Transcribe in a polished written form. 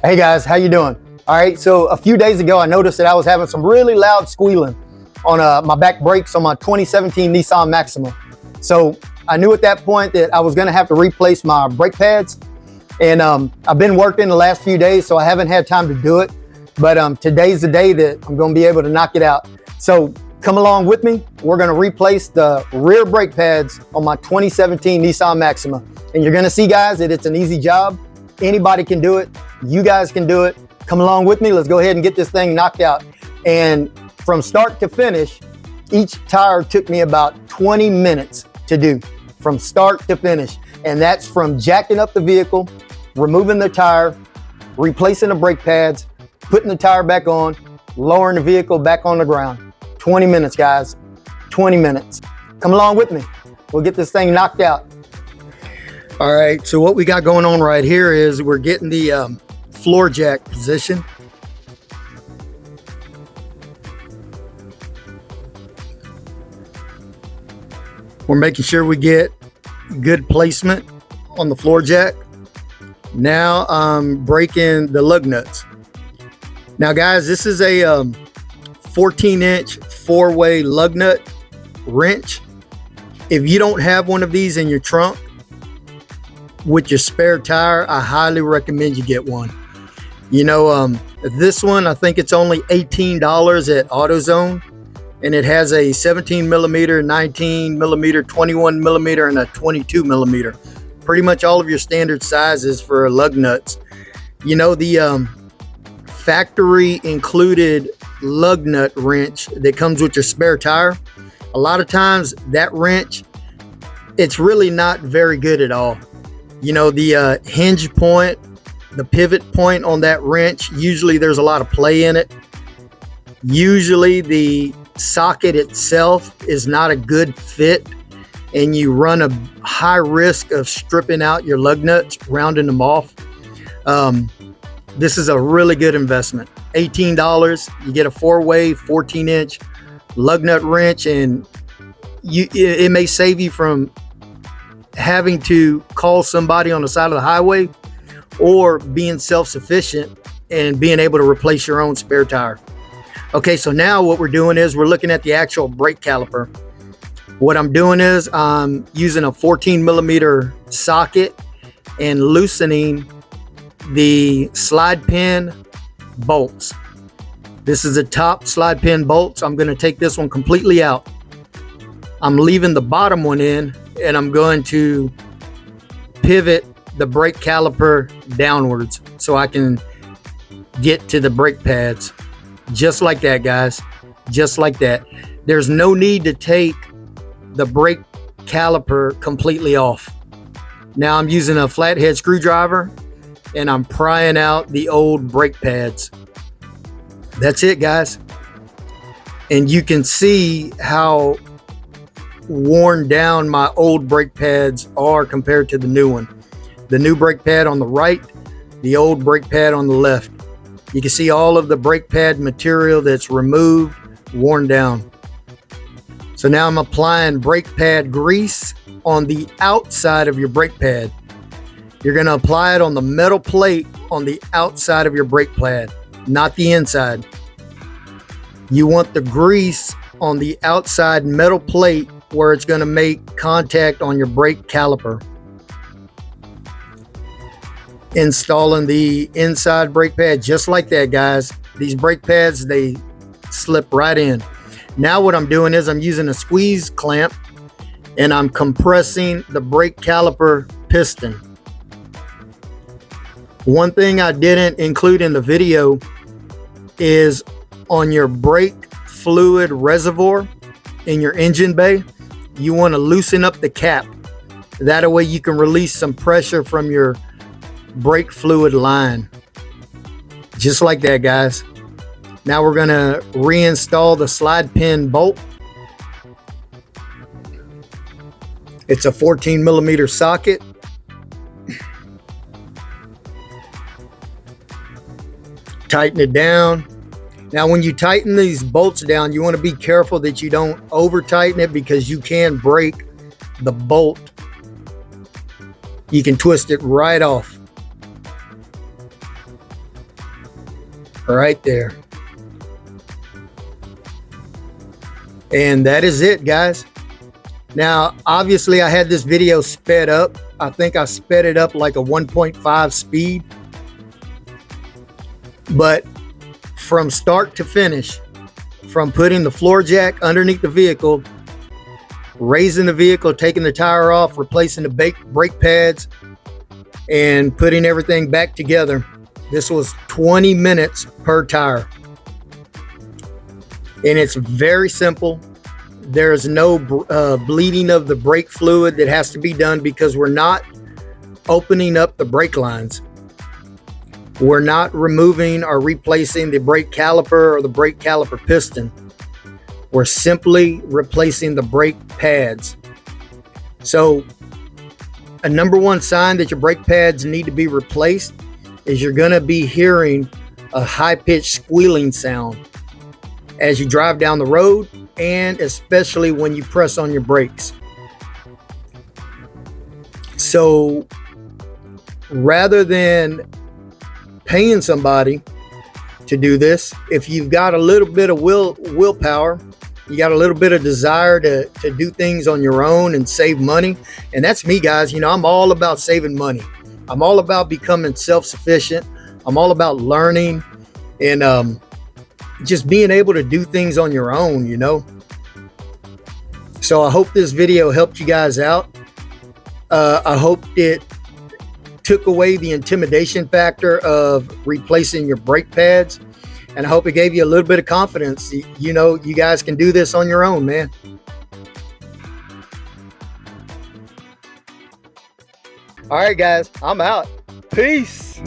Hey guys, how you doing? All right, so a few days ago, I noticed that I was having some really loud squealing on my back brakes on my 2017 Nissan Maxima. So I knew at that point that I was gonna have to replace my brake pads. And I've been working the last few days, so I haven't had time to do it. But today's the day that I'm gonna be able to knock it out. So come along with me. We're gonna replace the rear brake pads on my 2017 Nissan Maxima. And you're gonna see, guys, that it's an easy job. Anybody can do it. You guys can do it. Come along with me. Let's go ahead and get this thing knocked out. And from start to finish, each tire took me about 20 minutes to do, from start to finish. And that's from jacking up the vehicle, removing the tire, replacing the brake pads, putting the tire back on, lowering the vehicle back on the ground. 20 minutes, guys. 20 minutes. Come along with me. We'll get this thing knocked out. All right, so what we got going on right here is we're getting the floor jack position. We're making sure we get good placement on the floor jack. Now I'm breaking the lug nuts. Now guys, this is a 14-inch four-way lug nut wrench. If you don't have one of these in your trunk with your spare tire, I highly recommend you get one. You know, this one, I think it's only $18 at AutoZone, and it has a 17 millimeter, 19 millimeter, 21 millimeter, and a 22 millimeter. Pretty much all of your standard sizes for lug nuts. You know, the factory included lug nut wrench that comes with your spare tire, a lot of times that wrench, it's really not very good at all. You know, the hinge point, the pivot point on that wrench, usually there's a lot of play in it. Usually the socket itself is not a good fit, and you run a high risk of stripping out your lug nuts, rounding them off. This is a really good investment. $18, you get a four-way 14-inch lug nut wrench, and it may save you from having to call somebody on the side of the highway, or being self-sufficient and being able to replace your own spare tire. Okay, so now what we're doing is we're looking at the actual brake caliper. What I'm doing is I'm using a 14 millimeter socket and loosening the slide pin bolts. This is the top slide pin bolts. I'm going to take this one completely out. I'm leaving the bottom one in, and I'm going to pivot the brake caliper downwards so I can get to the brake pads. Just like that, guys. Just like that. There's no need to take the brake caliper completely off. Now I'm using a flathead screwdriver, and I'm prying out the old brake pads. That's it, guys. And you can see how worn down my old brake pads are compared to the new one. The new brake pad on the right, the old brake pad on the left. You can see all of the brake pad material that's removed, worn down. So now I'm applying brake pad grease on the outside of your brake pad. You're going to apply it on the metal plate on the outside of your brake pad, not the inside. You want the grease on the outside metal plate where it's going to make contact on your brake caliper. Installing the inside brake pad just like that, guys. These brake pads, they slip right in. Now what I'm doing is I'm using a squeeze clamp, and I'm compressing the brake caliper piston. One thing I didn't include in the video is on your brake fluid reservoir in your engine bay, you want to loosen up the cap. That way you can release some pressure from your brake fluid line. Just like that, guys. Now we're going to reinstall the slide pin bolt. It's a 14 millimeter socket. Tighten it down. Now when you tighten these bolts down, you want to be careful that you don't over tighten it, because you can break the bolt. You can twist it right off. right there. And that is it, guys. Now, obviously I had this video sped up. I think I sped it up like a 1.5 speed. But from start to finish, from putting the floor jack underneath the vehicle, raising the vehicle, taking the tire off, replacing the brake pads, and putting everything back together, this was 20 minutes per tire. And it's very simple. There's no bleeding of the brake fluid that has to be done, because we're not opening up the brake lines. We're not removing or replacing the brake caliper or the brake caliper piston. We're simply replacing the brake pads. So a number one sign that your brake pads need to be replaced is you're going to be hearing a high-pitched squealing sound as you drive down the road, and especially when you press on your brakes. So rather than paying somebody to do this, if you've got a little bit of willpower, you got a little bit of desire to do things on your own and save money. And that's me, guys. You know, I'm all about saving money. I'm all about becoming self-sufficient. I'm all about learning and just being able to do things on your own, you know. So I hope this video helped you guys out. I hope it took away the intimidation factor of replacing your brake pads. And I hope it gave you a little bit of confidence. You know, you guys can do this on your own, man. All right, guys, I'm out. Peace.